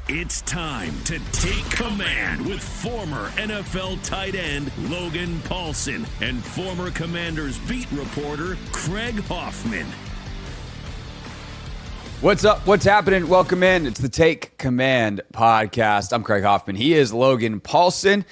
It's time to take command with former NFL tight end Logan Paulson and former Commanders beat reporter Craig Hoffman. What's up? What's happening? Welcome in. It's the Take Command podcast. I'm Craig Hoffman. He is Logan Paulson.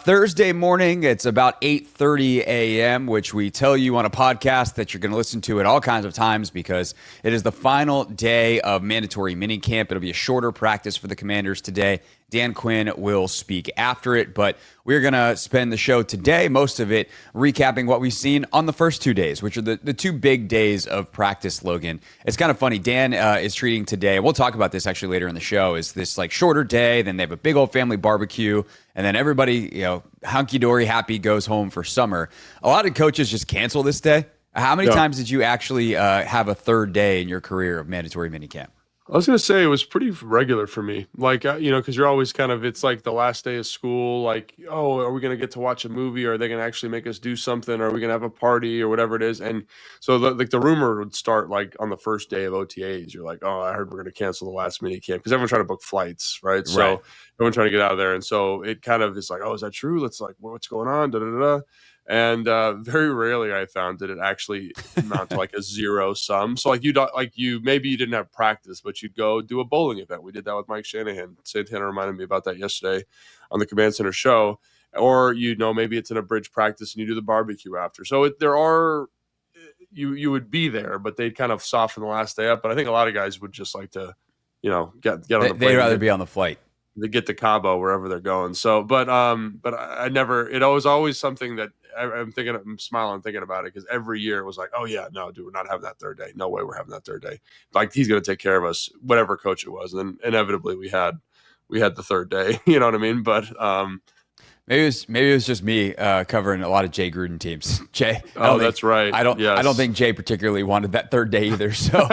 Thursday morning, it's about 8:30 a.m., which we tell you on a podcast that you're going to listen to at all kinds of times because it is the final day of mandatory minicamp. It'll be a shorter practice for the Commanders today. Dan Quinn will speak after it, but we're going to spend the show today, most of it, recapping what we've seen on the first 2 days, which are the two big days of practice, Logan. It's kind of funny. Dan is treating today, we'll talk about this actually later in the show, is this like shorter day, then they have a big old family barbecue, and then everybody, hunky-dory happy goes home for summer. A lot of coaches just cancel this day. How many times did you actually have a third day in your career of mandatory minicamp? I was going to say it was pretty regular for me. Like, because you're always kind of, it's like the last day of school, like, oh, are we going to get to watch a movie? Or are they going to actually make us do something? Or are we going to have a party or whatever it is? And so the rumor would start like on the first day of OTAs. You're like, oh, I heard we're going to cancel the last mini camp because everyone's trying to book flights, right? So everyone's trying to get out of there. And so it kind of is like, oh, is that true? Let's like, what's going on? Da, da, da, da. And very rarely I found did it actually amount to like a zero sum. So like maybe you didn't have practice, but you'd go do a bowling event. We did that with Mike Shanahan. Santana reminded me about that yesterday on the Command Center show. Or maybe it's in a bridge practice and you do the barbecue after. So you would be there, but they'd kind of soften the last day up. But I think a lot of guys would just like to get on the plane. They'd rather be on the flight. They get to Cabo wherever they're going. So, but I never. It was always something that I'm smiling thinking about it because every year it was like, oh yeah, no, dude, we're not having that third day. No way, we're having that third day. Like he's going to take care of us, whatever coach it was. And then inevitably we had the third day. You know what I mean? But maybe it was just me covering a lot of Jay Gruden teams. Jay, that's right. I don't think Jay particularly wanted that third day either. So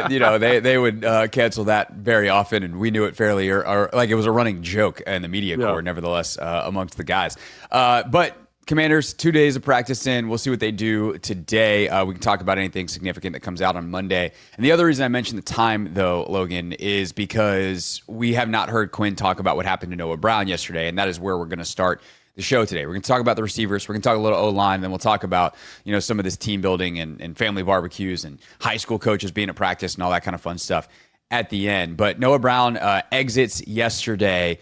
they would cancel that very often, and we knew it fairly, or like it was a running joke in the media corps, nevertheless, amongst the guys. But Commanders, 2 days of practice in. We'll see what they do today. We can talk about anything significant that comes out on Monday. And the other reason I mentioned the time, though, Logan, is because we have not heard Quinn talk about what happened to Noah Brown yesterday, and that is where we're going to start the show today. We're going to talk about the receivers. We're going to talk a little O-line, then we'll talk about some of this team building and family barbecues and high school coaches being at practice and all that kind of fun stuff at the end. But Noah Brown exits yesterday.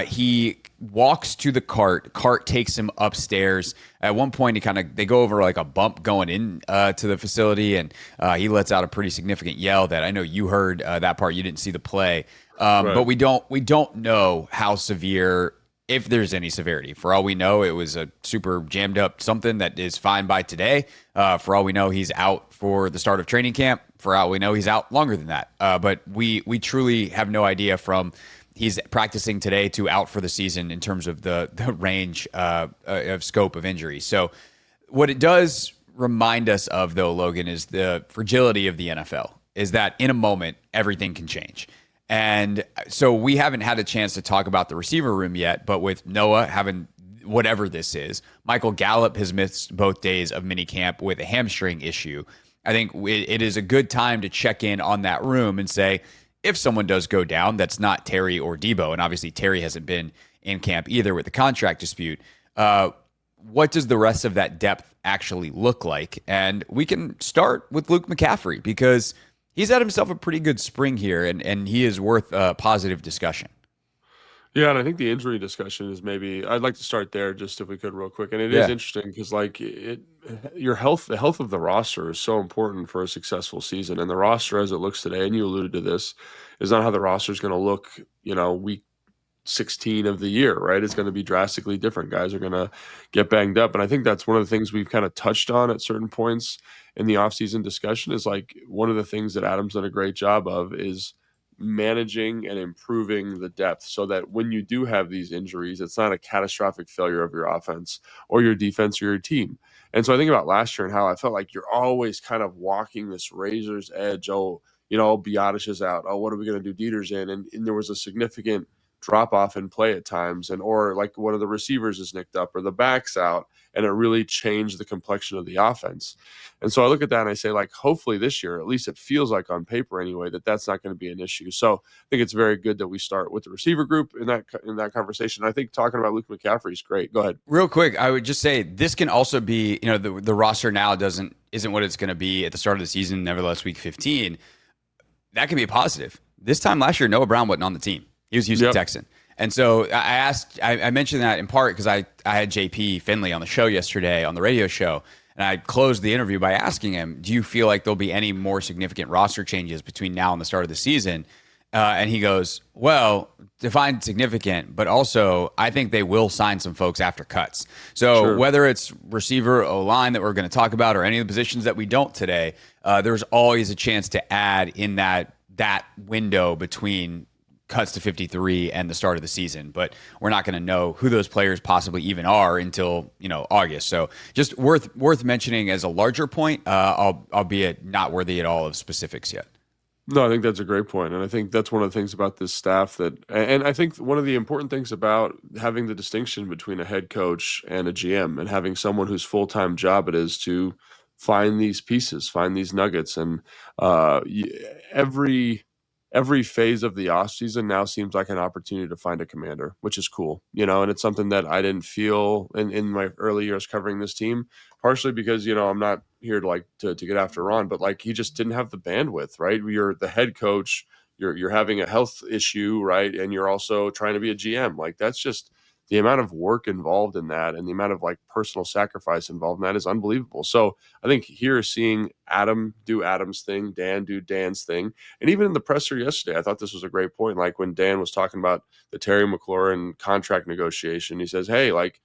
He walks to the cart. Cart takes him upstairs. At one point, they go over like a bump going in to the facility, and he lets out a pretty significant yell that I know you heard that part. You didn't see the play, but we don't know how severe, if there's any severity. For all we know, it was a super jammed up something that is fine by today. For all we know, he's out for the start of training camp. For all we know, he's out longer than that. But we truly have no idea from he's practicing today to out for the season in terms of the range of scope of injury. So what it does remind us of, though, Logan, is the fragility of the NFL, is that in a moment, everything can change. And so we haven't had a chance to talk about the receiver room yet, but with Noah having whatever this is, Michael Gallup has missed both days of minicamp with a hamstring issue. I think it is a good time to check in on that room and say, if someone does go down, that's not Terry or Debo, and obviously Terry hasn't been in camp either with the contract dispute, what does the rest of that depth actually look like? And we can start with Luke McCaffrey because he's had himself a pretty good spring here, and he is worth a positive discussion. Yeah, and I think the injury discussion is I'd like to start there just if we could real quick. And it is interesting because the health of the roster is so important for a successful season. And the roster as it looks today, and you alluded to this, is not how the roster is going to look, week 16 of the year, right? It's going to be drastically different. Guys are going to get banged up. And I think that's one of the things we've kind of touched on at certain points in the offseason discussion is like one of the things that Adam's done a great job of is managing and improving the depth so that when you do have these injuries, it's not a catastrophic failure of your offense or your defense or your team. And so I think about last year and how I felt like you're always kind of walking this razor's edge. Oh, Biadasz is out. Oh, what are we going to do? Deiter's in. And there was a significant drop off in play at times, and or like one of the receivers is nicked up or the back's out, and it really changed the complexion of the offense. And so I look at that and I say, like, hopefully this year, at least it feels like on paper anyway, that's not going to be an issue. So I think it's very good that we start with the receiver group in that conversation. I think talking about Luke McCaffrey is great. Go ahead. Real quick, I would just say this can also be, the roster now isn't what it's going to be at the start of the season. Nevertheless, week 15, that can be a positive. This time last year, Noah Brown wasn't on the team. He was Houston Texan. And so I mentioned that in part because I had JP Finley on the show yesterday on the radio show. And I closed the interview by asking him, do you feel like there'll be any more significant roster changes between now and the start of the season? And he goes, well, define significant, but also I think they will sign some folks after cuts. So whether it's receiver, O-line that we're going to talk about, or any of the positions that we don't today, there's always a chance to add in that window between cuts to 53 and the start of the season, but we're not going to know who those players possibly even are until August. So just worth mentioning as a larger point, albeit not worthy at all of specifics yet. No, I think that's a great point. And I think that's one of the things about this staff and I think one of the important things about having the distinction between a head coach and a GM, and having someone whose full-time job it is to find these pieces, find these nuggets. And every phase of the offseason now seems like an opportunity to find a commander, which is cool, and it's something that I didn't feel in my early years covering this team, partially because, I'm not here to get after Ron, but like he just didn't have the bandwidth, right? You're the head coach, you're having a health issue, right? And you're also trying to be a GM. Like that's just the amount of work involved in that, and the amount of like personal sacrifice involved in that is unbelievable. So I think here seeing Adam do Adam's thing, Dan do Dan's thing, and even in the presser yesterday, I thought this was a great point. Like when Dan was talking about the Terry McLaurin contract negotiation, he says, hey, like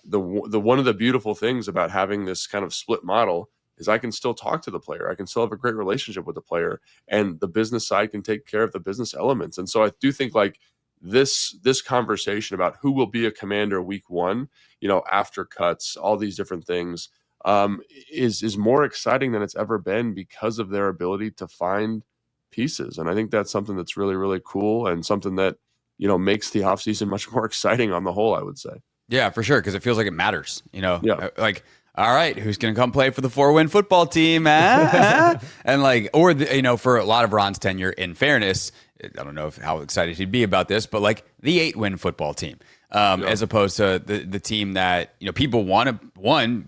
the one of the beautiful things about having this kind of split model is I can still talk to the player. I can still have a great relationship with the player, and the business side can take care of the business elements. And so I do think like this conversation about who will be a commander week one, after cuts, all these different things, is more exciting than it's ever been because of their ability to find pieces. And I think that's something that's really, really cool, and something that, makes the offseason much more exciting on the whole, I would say. Yeah, for sure. Because it feels like it matters, like, all right, who's going to come play for the 4-win football team? And like, or, for a lot of Ron's tenure, in fairness, I don't know how excited he'd be about this, but like the 8-win football team, as opposed to the team that, people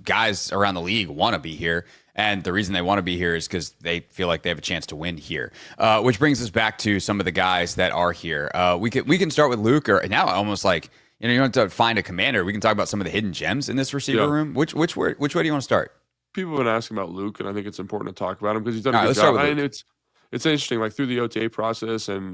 guys around the league want to be here. And the reason they want to be here is because they feel like they have a chance to win here, which brings us back to some of the guys that are here. We can start with Luke, or now almost like, you don't have to find a commander. We can talk about some of the hidden gems in this receiver room. Which way do you want to start? People have been asking about Luke, and I think it's important to talk about him because he's done a good job. And it's interesting, like through the OTA process and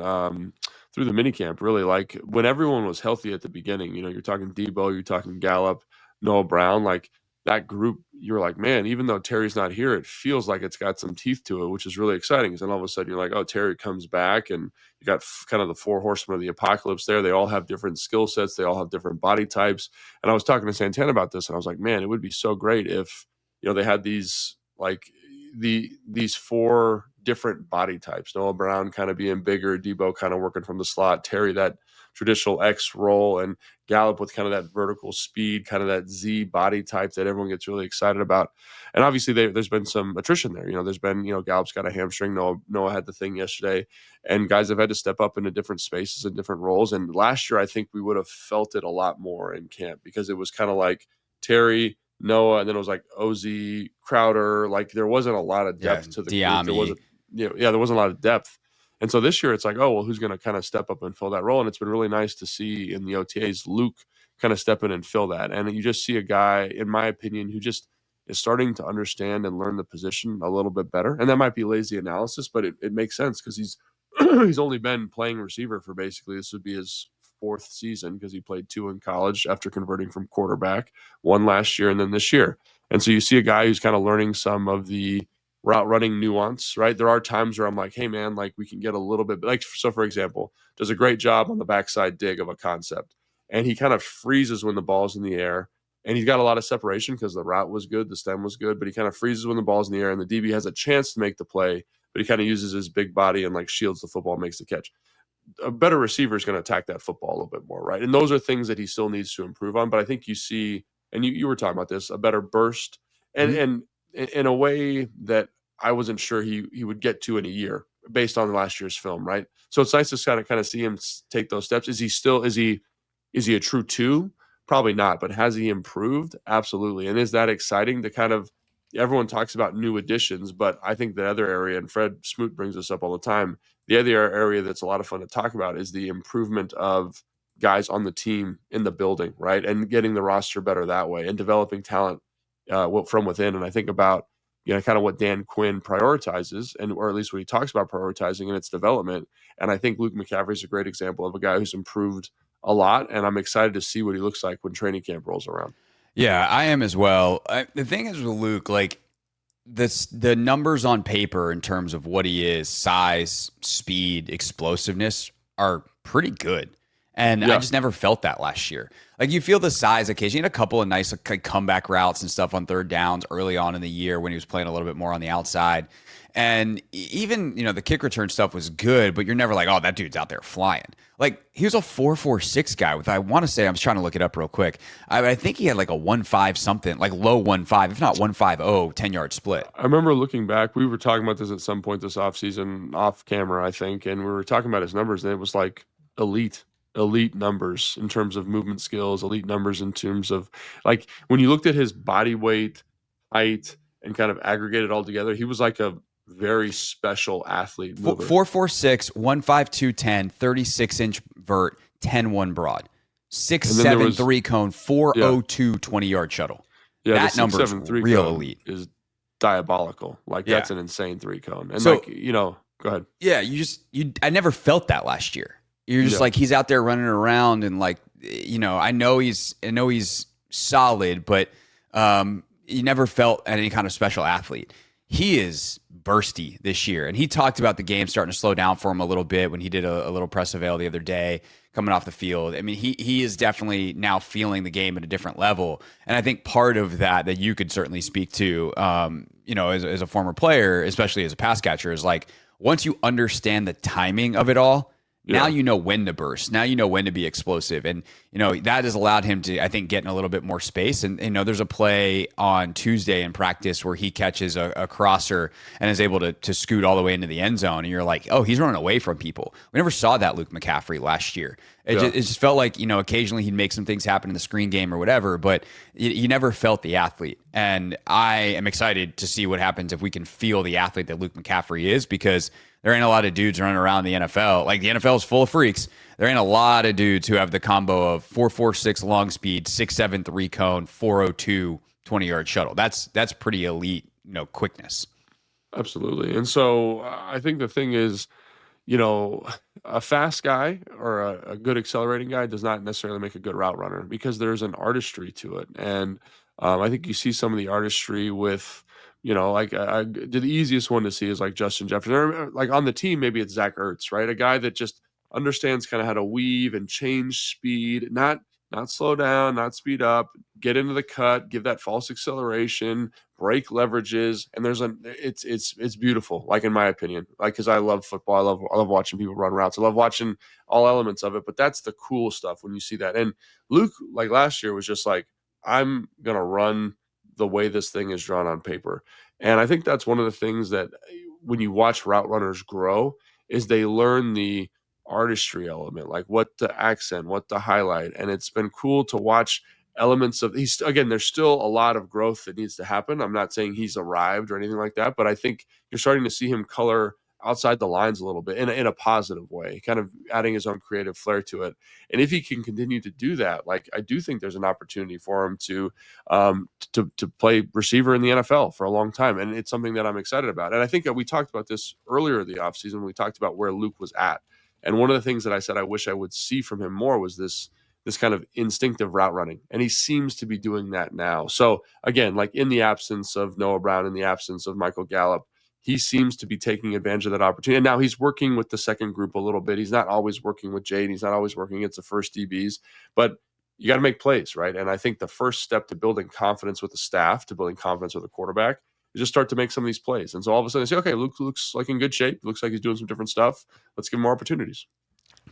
through the minicamp, really, like when everyone was healthy at the beginning, you're talking Debo, you're talking Gallup, Noah Brown, like that group, you're like, man, even though Terry's not here, it feels like it's got some teeth to it, which is really exciting. Because then all of a sudden you're like, oh, Terry comes back, and you got kind of the 4 horsemen of the apocalypse there. They all have different skill sets. They all have different body types. And I was talking to Santana about this, and I was like, man, it would be so great if, they had these, like these 4 different body types. Noah Brown kind of being bigger, Debo kind of working from the slot, Terry that traditional X role, and Gallup with kind of that vertical speed, kind of that Z body type that everyone gets really excited about. And obviously there's been some attrition there. There's been, Gallup's got a hamstring. Noah had the thing yesterday, and guys have had to step up into different spaces and different roles. And last year, I think we would have felt it a lot more in camp, because it was kind of like Terry, Noah, and then it was like OZ, Crowder. Like there wasn't a lot of depth to the group. There wasn't a lot of depth. And so this year it's like, oh, well, who's going to kind of step up and fill that role? And it's been really nice to see in the OTAs, Luke kind of step in and fill that. And you just see a guy, in my opinion, who just is starting to understand and learn the position a little bit better. And that might be lazy analysis, but it makes sense because he's he's only been playing receiver for basically, this would be his 4th season, because he played 2 in college after converting from quarterback, 1 last year and then this year. And so you see a guy who's kind of learning some of the route running nuance, right? There are times where I'm like, hey man, like we can get a little bit, like, so for example, does a great job on the backside dig of a concept, and he kind of freezes when the ball's in the air, and he's got a lot of separation because the route was good, the stem was good, but he kind of freezes when the ball's in the air, and the DB has a chance to make the play, but he kind of uses his big body and like shields the football, makes the catch. a better receiver is going to attack that football a little bit more, right? And those are things that he still needs to improve on. But I think you see, and you were talking about this, a better burst, and in a way that I wasn't sure he would get to in a year based on last year's film, right? So it's nice to kind of see him take those steps. Is he a true 2? Probably not, but has he improved? Absolutely. And is that exciting to kind of, everyone talks about new additions, but I think the other area, and Fred Smoot brings this up all the time, the other area that's a lot of fun to talk about is the improvement of guys on the team in the building, right? And getting the roster better that way and developing talent from within. And I think about, kind of what Dan Quinn prioritizes, or at least what he talks about prioritizing in its development. And I think Luke McCaffrey is a great example of a guy who's improved a lot, and I'm excited to see what he looks like when training camp rolls around. Yeah, I am as well. The thing is with Luke, like the numbers on paper in terms of what he is, size, speed, explosiveness, are pretty good. And I just never felt that last year. Like, you feel the size occasionally. He had a couple of nice comeback routes and stuff on third downs early on in the year when he was playing a little bit more on the outside. And even, the kick return stuff was good, but you're never like, oh, that dude's out there flying. Like, he was a 4.46 guy with, I want to say, I was trying to look it up real quick. I think he had like a 1.5 something, like low 1.5, if not 1.50, 10-yard split. I remember looking back, we were talking about this at some point this offseason, off camera, I think, and we were talking about his numbers, and it was like elite numbers in terms of movement skills, elite numbers in terms of, like, when you looked at his body weight, height, and kind of aggregated all together, he was like a very special athlete. 4.46, 1.52, 10, 36-inch vert, 10-1 broad, 6'7" 3 cone, 4.02 20-yard shuttle. Yeah, that number is real elite. Is diabolical. Like, that's an insane 3 cone. And so, go ahead. Yeah, I never felt that last year. You're just like, he's out there running around, and like, I know he's solid, but you never felt any kind of special athlete. He is bursty this year, and he talked about the game starting to slow down for him a little bit when he did a little press avail the other day coming off the field. I mean, he is definitely now feeling the game at a different level, and I think part of that you could certainly speak to, as a former player, especially as a pass catcher, is like, once you understand the timing of it all, now you know when to burst. Now you know when to be explosive. And, that has allowed him to, I think, get in a little bit more space. And, there's a play on Tuesday in practice where he catches a crosser and is able to scoot all the way into the end zone. And you're like, oh, he's running away from people. We never saw that Luke McCaffrey last year. It just felt like, occasionally he'd make some things happen in the screen game or whatever, but you never felt the athlete. And I am excited to see what happens if we can feel the athlete that Luke McCaffrey is, because there ain't a lot of dudes running around the NFL. Like, the NFL is full of freaks. There ain't a lot of dudes who have the combo of 4.46 long speed, 6'7" 3 cone, 4.02 20-yard shuttle. That's pretty elite, quickness. Absolutely. And so I think the thing is, a fast guy or a good accelerating guy does not necessarily make a good route runner, because there's an artistry to it. And I think you see some of the artistry with, the easiest one to see is like Justin Jefferson, or like on the team, maybe it's Zach Ertz, right? A guy that just understands kind of how to weave and change speed, not slow down, not speed up, get into the cut, give that false acceleration, break leverages. And it's beautiful. Like, in my opinion, like, cause I love football. I love watching people run routes. I love watching all elements of it, but that's the cool stuff when you see that. And Luke, like last year, was just like, I'm going to run the way this thing is drawn on paper. And I think that's one of the things that when you watch route runners grow is they learn the artistry element, like what to accent, what to highlight. And it's been cool to watch elements of there's still a lot of growth that needs to happen. I'm not saying he's arrived or anything like that, but I think you're starting to see him color outside the lines a little bit in a positive way, kind of adding his own creative flair to it. And if he can continue to do that, like, I do think there's an opportunity for him to play receiver in the NFL for a long time. And it's something that I'm excited about. And I think that we talked about this earlier in the offseason when we talked about where Luke was at. And one of the things that I said I wish I would see from him more was this kind of instinctive route running. And he seems to be doing that now. So again, like, in the absence of Noah Brown, in the absence of Michael Gallup, he seems to be taking advantage of that opportunity. And now he's working with the second group a little bit. He's not always working with Jade. He's not always working against the first DBs, but you got to make plays, right? And I think the first step to building confidence with the staff, to building confidence with the quarterback, is just start to make some of these plays. And so all of a sudden, I say, okay, Luke looks like in good shape. Looks like he's doing some different stuff. Let's give him more opportunities.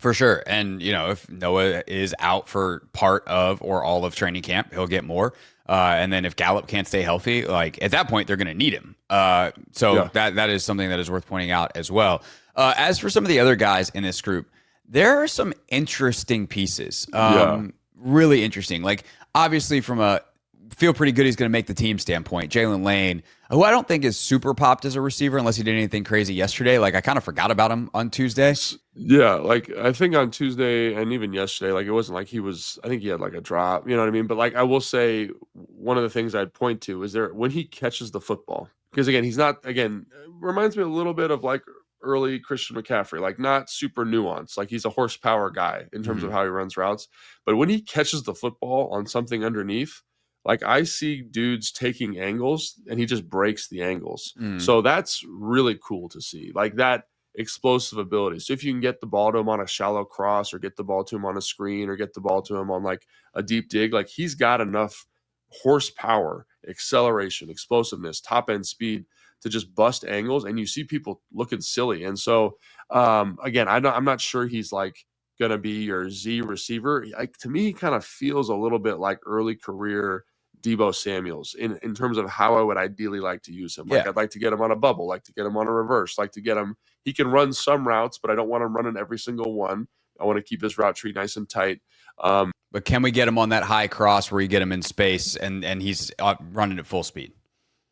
For sure. And, if Noah is out for part of or all of training camp, he'll get more. And then if Gallup can't stay healthy, like at that point, they're going to need him. That is something that is worth pointing out as well. As for some of the other guys in this group, there are some interesting pieces. Really interesting. Like, obviously, from a feel pretty good he's going to make the team standpoint, Jaylin Lane, who I don't think is super popped as a receiver unless he did anything crazy yesterday. Like, I kind of forgot about him on Tuesday. Yeah, like I think on Tuesday and even yesterday, like it wasn't like I think he had like a drop, you know what I mean? But like I will say one of the things I'd point to is there when he catches the football, because again, he's not, reminds me a little bit of like early Christian McCaffrey, like not super nuanced. Like he's a horsepower guy in terms of how he runs routes. But when he catches the football on something underneath, like I see dudes taking angles and he just breaks the angles. So that's really cool to see. Like that explosive ability. So if you can get the ball to him on a shallow cross or get the ball to him on a screen or get the ball to him on like a deep dig, like he's got enough horsepower, acceleration, explosiveness, top end speed to just bust angles, and you see people looking silly. And so again, I'm not sure he's like gonna be your Z receiver. Like to me, he kind of feels a little bit like early career Deebo Samuels in terms of how I would ideally like to use him. Like I'd like to get him on a bubble, like to get him on a reverse, like to get him. He can run some routes, but I don't want him running every single one. I want to keep his route tree nice and tight. But can we get him on that high cross where you get him in space and he's running at full speed?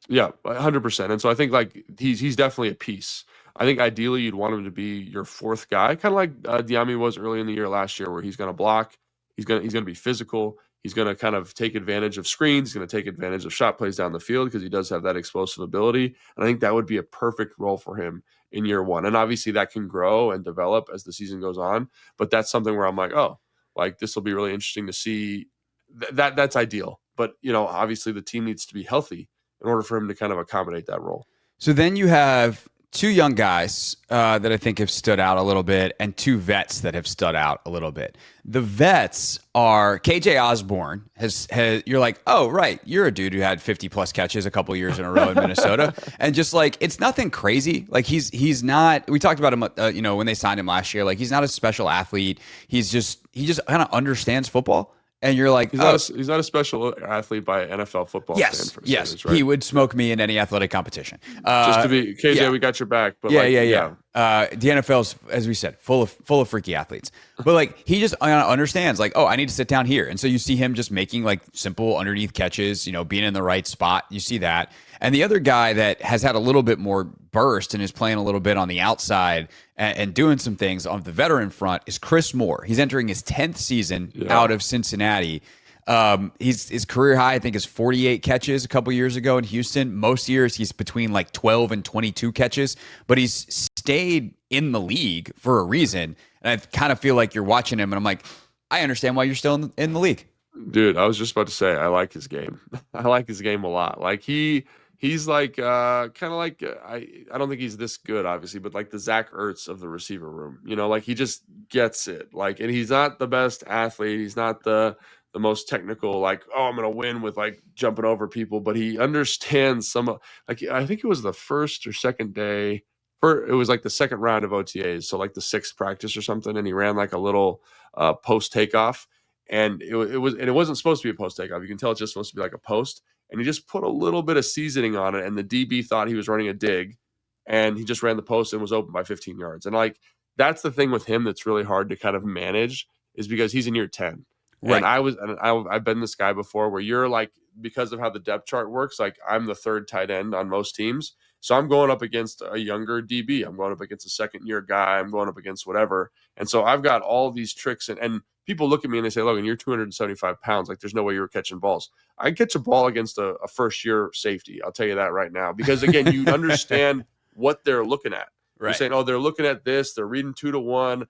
Yeah, 100%. And so I think like he's definitely a piece. I think ideally you'd want him to be your fourth guy, kind of like Diami was early in the year last year, where he's going to block, he's going to be physical, he's going to kind of take advantage of screens, he's going to take advantage of shot plays down the field because he does have that explosive ability. And I think that would be a perfect role for him in year one. And obviously that can grow and develop as the season goes on, but that's something where I'm like, oh, like this will be really interesting to see. That's ideal. But obviously the team needs to be healthy in order for him to kind of accommodate that role. So then you have two young guys that I think have stood out a little bit and two vets that have stood out a little bit. The vets are KJ Osborn you're like, oh, right. You're a dude who had 50 plus catches a couple years in a row in Minnesota. And just like, it's nothing crazy. Like he's not, we talked about him, when they signed him last year, like he's not a special athlete. He just kind of understands football. And you're like, he's not a special athlete by NFL football standards. Yes, right? He would smoke me in any athletic competition. Just to be KJ, we got your back. But The NFL's, as we said, full of freaky athletes. But like he just understands, like, oh, I need to sit down here, and so you see him just making like simple underneath catches, being in the right spot. You see that. And the other guy that has had a little bit more burst and is playing a little bit on the outside and doing some things on the veteran front is Chris Moore. He's entering his 10th season out of Cincinnati. His career high, I think, is 48 catches a couple years ago in Houston. Most years he's between like 12 and 22 catches, but he's stayed in the league for a reason. And I kind of feel like you're watching him and I'm like, I understand why you're still in the league. Dude, I was just about to say, I like his game. I like his game a lot. Like he's like kind of like I don't think he's this good, obviously, but like the Zach Ertz of the receiver room. Like he just gets it. Like, and he's not the best athlete. He's not the most technical, like, oh, I'm gonna win with like jumping over people, but he understands some like I think it was the first or second day. It was like the second round of OTAs, so like the sixth practice or something, and he ran like a little post takeoff. And it wasn't supposed to be a post takeoff. You can tell it's just supposed to be like a post. And he just put a little bit of seasoning on it. And the DB thought he was running a dig. And he just ran the post and was open by 15 yards. And like, that's the thing with him that's really hard to kind of manage, is because he's in year 10. Right. And I've been this guy before where you're like, because of how the depth chart works, like I'm the third tight end on most teams. So I'm going up against a younger DB. I'm going up against a second year guy. I'm going up against whatever. And so I've got all these tricks and people look at me and they say, Logan, you're 275 pounds. Like there's no way you were catching balls. I catch a ball against a first year safety. I'll tell you that right now, because again, you understand what they're looking at. Right. You're saying, oh, they're looking at this. They're reading 2-1.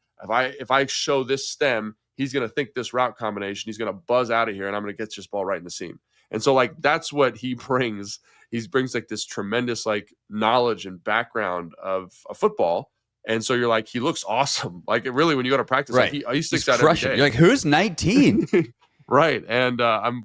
If I show this stem, he's going to think this route combination. He's going to buzz out of here and I'm going to get this ball right in the seam. And so like, that's what he brings. He brings like this tremendous like knowledge and background of football. And so you're like, he looks awesome. Like really, when you go to practice, right. Like he sticks out every day. You're like, who's 19? Right. And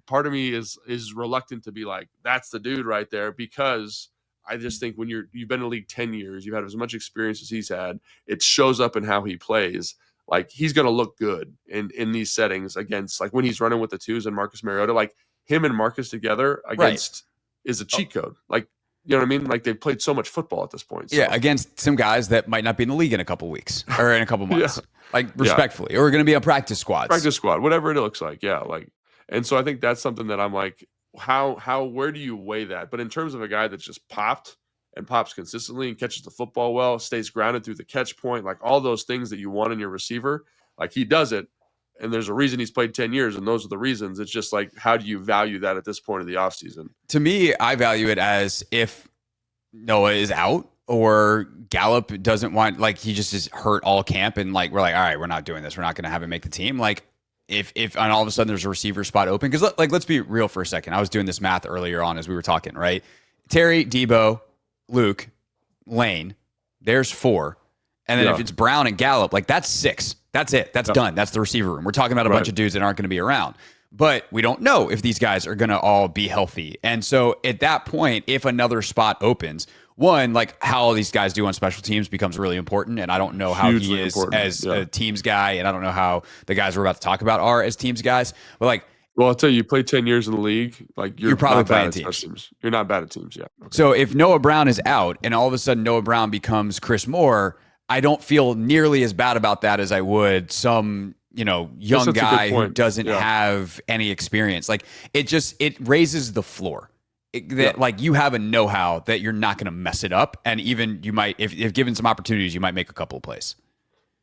part of me is reluctant to be like, that's the dude right there, because I just think when you've been in the league 10 years, you've had as much experience as he's had, it shows up in how he plays. like he's going to look good in these settings against, like when he's running with the twos and Marcus Mariota, like him and Marcus together against is a cheat code. Like, you know what I mean? Like they've played so much football at this point. So. Yeah, against some guys that might not be in the league in a couple weeks or in a couple months. Like respectfully, or going to be on practice squads. Practice squad, whatever it looks like. Yeah, like, and so I think that's something that I'm like, where do you weigh that? But in terms of a guy that's just pops consistently and catches the football well, stays grounded through the catch point, like all those things that you want in your receiver, like he does it. And there's a reason he's played 10 years, and those are the reasons. It's just like, how do you value that at this point of the offseason? To me, I value it as if Noah is out or Gallup doesn't want, like he just is hurt all camp, and like we're like, all right, we're not doing this. We're not going to have him make the team. Like if and all of a sudden there's a receiver spot open, because like let's be real for a second. I was doing this math earlier on as we were talking, right? Terry, Debo, Luke, Lane, there's 4. And then if it's Brown and Gallup, like that's 6. That's it. That's done. That's the receiver room. We're talking about a bunch of dudes that aren't going to be around. But we don't know if these guys are going to all be healthy. And so at that point, if another spot opens, one, like how all these guys do on special teams becomes really important. And I don't know how he is as a teams guy. And I don't know how the guys we're about to talk about are as teams guys. But like, well, I'll tell you, play 10 years in the league, like you're probably not playing bad at teams. You're not bad at teams, yeah. Okay. So if Noah Brown is out and all of a sudden Noah Brown becomes Chris Moore, I don't feel nearly as bad about that as I would some, young guy who doesn't have any experience. Like it raises the floor. Like you have a know-how that you're not going to mess it up. And even you might, if given some opportunities, you might make a couple of plays.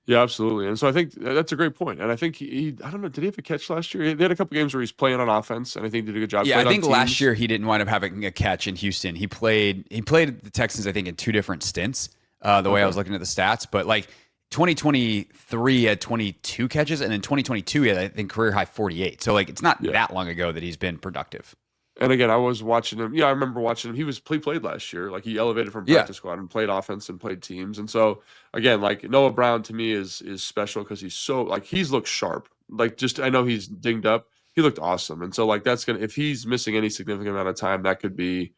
Yeah, absolutely. And so I think that's a great point. And I think I don't know, did he have a catch last year? They had a couple games where he's playing on offense, and I think he did a good job. Yeah, I think last year he didn't wind up having a catch in Houston. He played the Texans, I think, in 2 different stints, way I was looking at the stats. But like 2023 had 22 catches, and then 2022 he had, I think, career high 48. So like it's not that long ago that he's been productive. And again, I was watching him. Yeah, I remember watching him. He played last year. Like he elevated from practice squad and played offense and played teams. And so again, like Noah Brown to me is special because he's so like he's looked sharp. Like just I know he's dinged up. He looked awesome. And so like that's gonna if he's missing any significant amount of time, that could be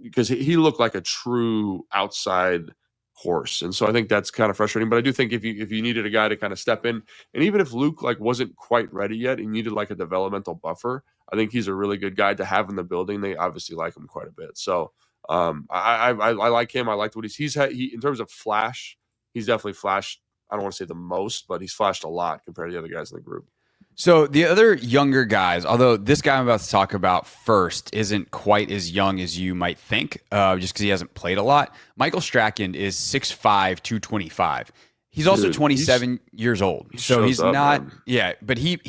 because he looked like a true outside horse. And so I think that's kind of frustrating. But I do think if you needed a guy to kind of step in, and even if Luke like wasn't quite ready yet and needed like a developmental buffer, I think he's a really good guy to have in the building. They obviously like him quite a bit. So I like him. I liked what he's had. He in terms of flash, he's definitely flashed. I don't want to say the most, but he's flashed a lot compared to the other guys in the group. So the other younger guys, although this guy I'm about to talk about first isn't quite as young as you might think, just because he hasn't played a lot. Michael Strachan is 6'5", 225. He's also 27 years old. So he's not, but he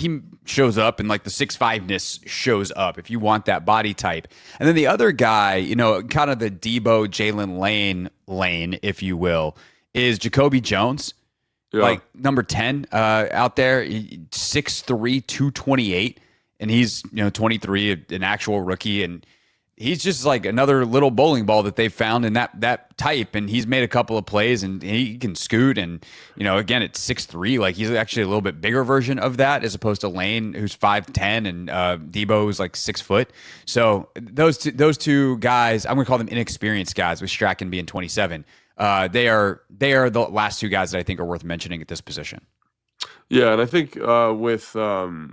shows up, and like the 6'5"-ness shows up if you want that body type. And then the other guy, kind of the Debo, Jaylin Lane, if you will, is Jacoby Jones. Yeah. Like number 10 out there, 6'3", 228, and he's 23, an actual rookie, and he's just like another little bowling ball that they found in that type, and he's made a couple of plays, and he can scoot, and again at 6'3", like he's actually a little bit bigger version of that as opposed to Lane, who's 5'10", and Debo is like 6 foot. So those two guys, I'm gonna call them inexperienced guys, with Strachan being 27. They are the last 2 guys that I think are worth mentioning at this position. Yeah, and I think with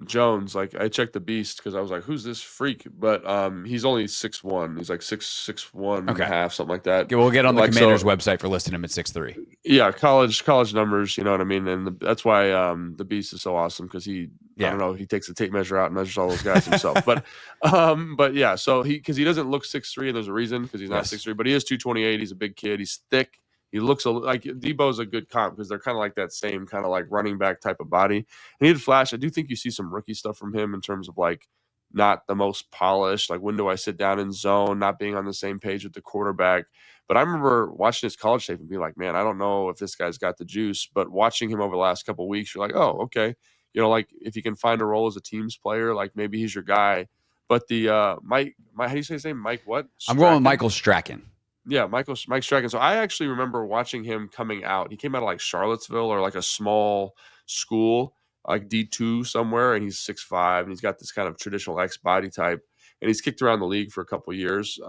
Jones, like I checked the Beast because I was like, "Who's this freak?" But he's only 6'1". He's like 6'1" and a half, something like that. We'll get on the Commanders website for listing him at 6'3". Yeah, college numbers, you know what I mean, and that's why the Beast is so awesome because I don't know, he takes the tape measure out and measures all those guys himself. But yeah, so he doesn't look 6'3", and there's a reason because he's not 6'3", but he is 228. He's a big kid. He's thick. He looks like Debo's a good comp because they're kind of like that same kind of like running back type of body. And he had flash. I do think you see some rookie stuff from him in terms of like not the most polished, like when do I sit down in zone, not being on the same page with the quarterback. But I remember watching his college tape and being like, man, I don't know if this guy's got the juice. But watching him over the last couple of weeks, you're like, oh, okay. Like if you can find a role as a teams player, like maybe he's your guy. But the Mike, how do you say his name? Mike what? I'm going with Michael Strachan. Yeah, Mike Strachan. So I actually remember watching him coming out. He came out of like Charlottesville or like a small school, like D2 somewhere, and he's 6'5", and he's got this kind of traditional X body type, and he's kicked around the league for a couple of years.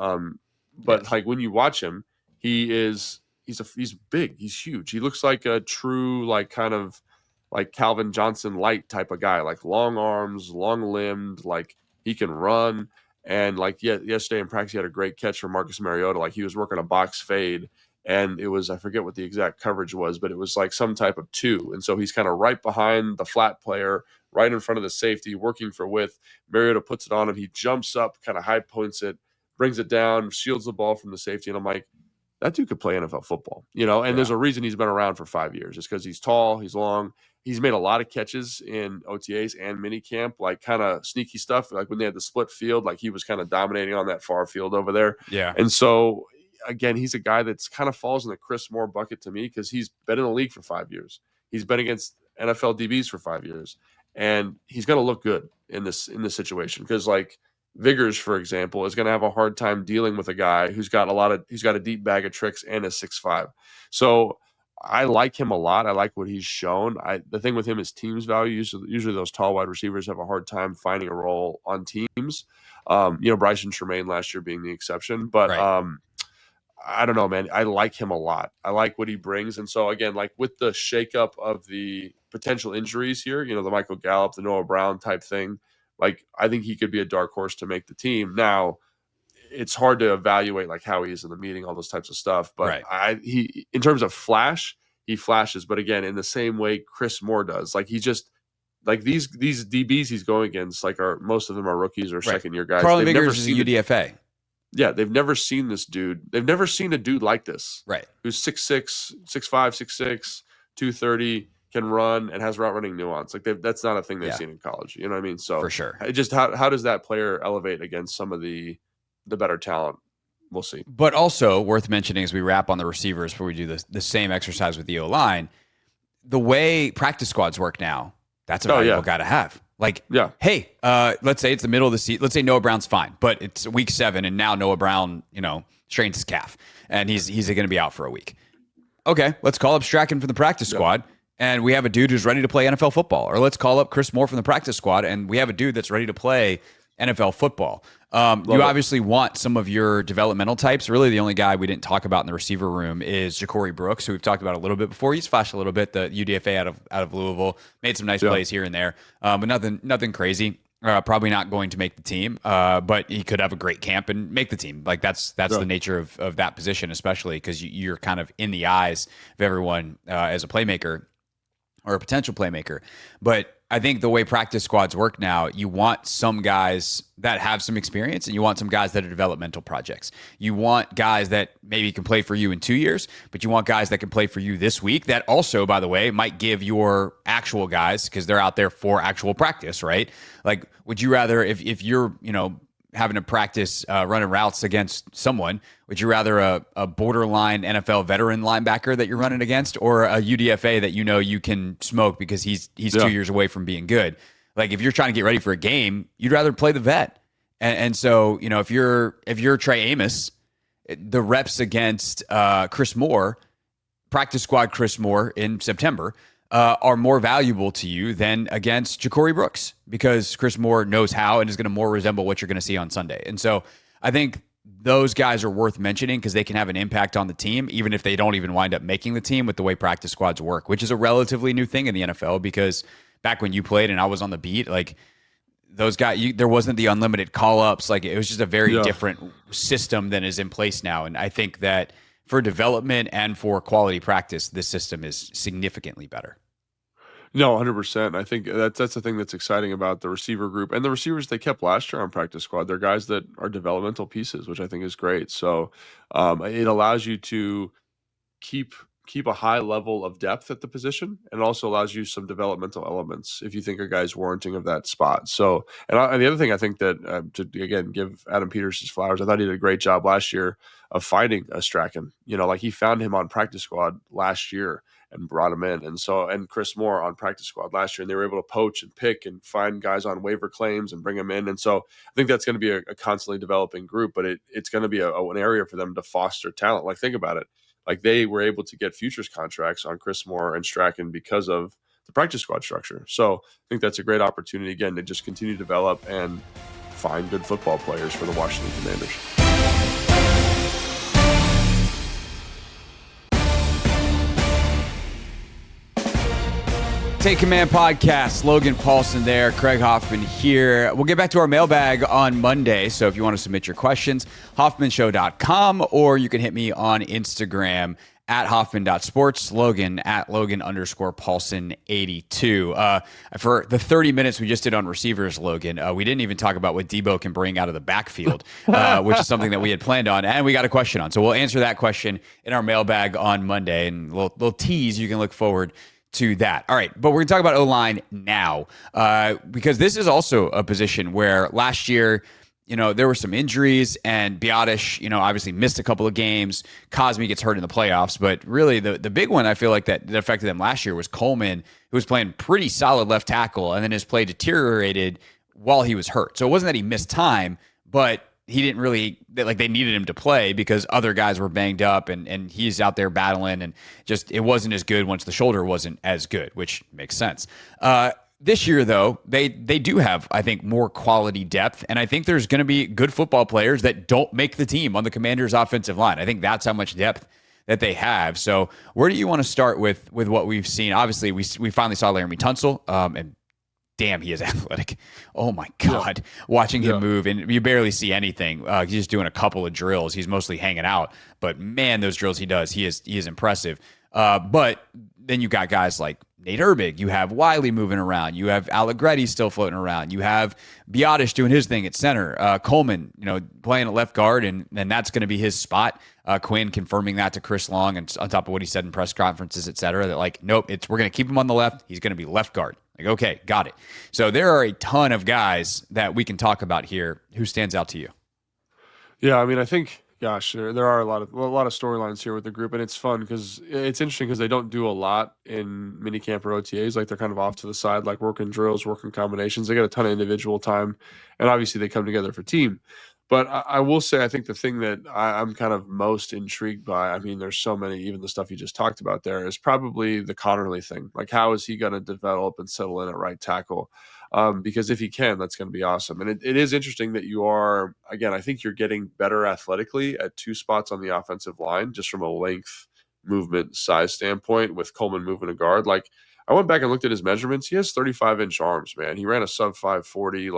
But like when you watch him, he's big, he's huge. He looks like a true like kind of like Calvin Johnson light type of guy, like long arms, long limbed, like he can run. And like yesterday in practice, he had a great catch from Marcus Mariota. Like he was working a box fade, and it was, I forget what the exact coverage was, but it was like some type of 2. And so he's kind of right behind the flat player, right in front of the safety, working for width. Mariota puts it on him. He jumps up, kind of high points it, brings it down, shields the ball from the safety. And I'm like, that dude could play NFL football, and there's a reason he's been around for 5 years. It's because he's tall, he's long. He's made a lot of catches in OTAs and minicamp, like kind of sneaky stuff. Like when they had the split field, like he was kind of dominating on that far field over there. Yeah. And so, again, he's a guy that's kind of falls in the Chris Moore bucket to me because he's been in the league for 5 years. He's been against NFL DBs for 5 years. And he's going to look good in this situation because, like, Vigors, for example, is going to have a hard time dealing with a guy who's got a deep bag of tricks and is 6'5". So I like him a lot. I like what he's shown. The thing with him is teams value. Usually those tall wide receivers have a hard time finding a role on teams. Bryson Tremaine last year being the exception, but right. I don't know, man. I like him a lot. I like what he brings. And so again, like with the shakeup of the potential injuries here, the Michael Gallup, the Noah Brown type thing, like I think he could be a dark horse to make the team. Now, it's hard to evaluate like how he is in the meeting, all those types of stuff. But right. He in terms of flash, he flashes. But again, in the same way Chris Moore does, like he just like these DBs he's going against, like most of them are rookies or second year guys. Carlin Vigors is a UDFA. Yeah, they've never seen this dude. They've never seen a dude like this. Right. Who's 6'6", 6'5", 6'6", 230, can run and has route running nuance. Like that's not a thing they've seen in college. You know what I mean? So for sure. Just how does that player elevate against some of the better talent? We'll see. But also worth mentioning as we wrap on the receivers before we do the same exercise with the O-line, the way practice squads work now, that's a valuable guy to have. Like, hey, let's say it's the middle of the season. Let's say Noah Brown's fine, but it's week 7, and now Noah Brown, strains his calf, and he's going to be out for a week. Okay, let's call up Strachan from the practice squad, and we have a dude who's ready to play NFL football. Or let's call up Chris Moore from the practice squad, and we have a dude that's ready to play NFL football. You obviously want some of your developmental types. Really, the only guy we didn't talk about in the receiver room is Ja'Cory Brooks, who we've talked about a little bit before. He's flashed a little bit, the UDFA out of Louisville, made some nice plays here and there, but nothing crazy. Probably not going to make the team, but he could have a great camp and make the team. Like that's the nature of that position, especially because you're kind of in the eyes of everyone as a playmaker or a potential playmaker. But I think the way practice squads work now, you want some guys that have some experience and you want some guys that are developmental projects. You want guys that maybe can play for you in 2 years, but you want guys that can play for you this week that also, by the way, might give your actual guys, because they're out there for actual practice, right? Like, would you rather, if you're, having to practice running routes against someone, would you rather a borderline NFL veteran linebacker that you're running against, or a UDFA that you can smoke because he's 2 years away from being good? Like if you're trying to get ready for a game, you'd rather play the vet. And so if you're Trey Amos, the reps against Chris Moore, practice squad Chris Moore in September, are more valuable to you than against Ja'Cory Brooks, because Chris Moore knows how and is going to more resemble what you're going to see on Sunday. And so I think those guys are worth mentioning because they can have an impact on the team, even if they don't even wind up making the team with the way practice squads work, which is a relatively new thing in the NFL, because back when you played and I was on the beat, like those guys, there wasn't the unlimited call-ups. Like it was just a very different system than is in place now. And I think that for development and for quality practice, this system is significantly better. No, 100%. I think that's the thing that's exciting about the receiver group and the receivers they kept last year on practice squad. They're guys that are developmental pieces, which I think is great. So it allows you to keep a high level of depth at the position, and also allows you some developmental elements if you think a guy's warranting of that spot. So, and the other thing I think that to again give Adam Peters his flowers, I thought he did a great job last year of finding a Strachan. Like he found him on practice squad last year and brought him in, and Chris Moore on practice squad last year, and they were able to poach and pick and find guys on waiver claims and bring them in. And so I think that's going to be a constantly developing group, but it's going to be an area for them to foster talent. Like think about it. Like they were able to get futures contracts on Chris Moore and Strachan because of the practice squad structure. So I think that's a great opportunity, again, to just continue to develop and find good football players for the Washington Commanders. Take Command Podcast, Logan Paulson there, Craig Hoffman here. We'll get back to our mailbag on Monday, so if you want to submit your questions, hoffmanshow.com, or you can hit me on Instagram at hoffman.sports, Logan at Logan_Paulson82. For the 30 minutes we just did on receivers, Logan, we didn't even talk about what Debo can bring out of the backfield, which is something that we had planned on, and we got a question on. So we'll answer that question in our mailbag on Monday, and little tease you can look forward to that. All right, but we're going to talk about O-line now because this is also a position where last year, there were some injuries, and Biotish, obviously missed a couple of games. Cosme gets hurt in the playoffs, but really the big one I feel like that affected them last year was Coleman, who was playing pretty solid left tackle, and then his play deteriorated while he was hurt. So it wasn't that he missed time, but he didn't really, they needed him to play because other guys were banged up and he's out there battling, and just it wasn't as good once the shoulder wasn't as good, which makes sense. This year, though, they do have, I think, more quality depth, and I think there's going to be good football players that don't make the team on the Commanders' offensive line. I think that's how much depth that they have. So where do you want to start with what we've seen? Obviously, we finally saw Laramie Tunsil, and damn, he is athletic. Oh, my God. Yeah. Watching him move, and you barely see anything. He's just doing a couple of drills. He's mostly hanging out. But, man, those drills he does, he is impressive. But then you got guys like Nate Herbig. You have Wylie moving around. You have Allegretti still floating around. You have Biotish doing his thing at center. Coleman, playing at left guard, and that's going to be his spot. Quinn confirming that to Chris Long, and on top of what he said in press conferences, et cetera, that nope, we're going to keep him on the left. He's going to be left guard. Okay, got it. So there are a ton of guys that we can talk about here. Who stands out to you? Yeah, I mean, I think, gosh, there are a lot of storylines here with the group, and it's fun because it's interesting because they don't do a lot in minicamp or OTAs. They're kind of off to the side, working drills, working combinations. They get a ton of individual time, and obviously they come together for team. But I will say, I think the thing that I'm kind of most intrigued by, I mean, there's so many, even the stuff you just talked about there, is probably the Conerly thing. How is he going to develop and settle in at right tackle? Because if he can, that's going to be awesome. And it is interesting that you are, again, I think you're getting better athletically at two spots on the offensive line, just from a length, movement, size standpoint, with Coleman moving a guard. I went back and looked at his measurements. He has 35-inch arms, man. He ran a sub 540.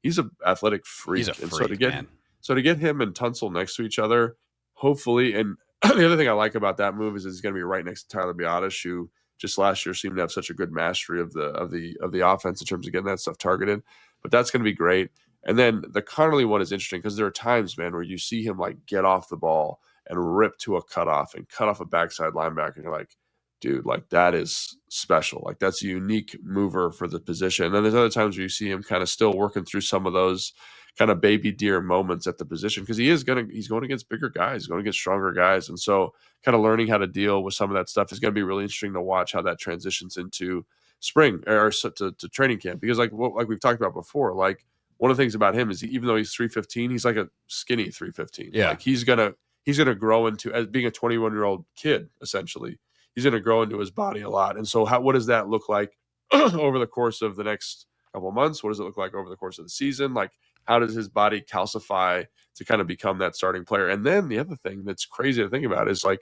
He's an athletic freak. He's a freak, and so to get him and Tunsil next to each other, hopefully, and the other thing I like about that move is he's going to be right next to Tyler Biotish, who just last year seemed to have such a good mastery of the offense in terms of getting that stuff targeted. But that's going to be great. And then the Conerly one is interesting because there are times, man, where you see him get off the ball and rip to a cutoff and cut off a backside linebacker, and you're like, dude, that is special. That's a unique mover for the position. And then there's other times where you see him kind of still working through some of those kind of baby deer moments at the position, because he's going against bigger guys, he's going against stronger guys. And so kind of learning how to deal with some of that stuff is going to be really interesting to watch how that transitions into spring or to training camp. Because like we've talked about before, one of the things about him is even though he's 315, he's like a skinny 315. Yeah. He's going to grow into, as being a 21-year-old kid, essentially. He's going to grow into his body a lot. And so what does that look like over the course of the next couple of months? What does it look like over the course of the season? How does his body calcify to kind of become that starting player? And then the other thing that's crazy to think about is we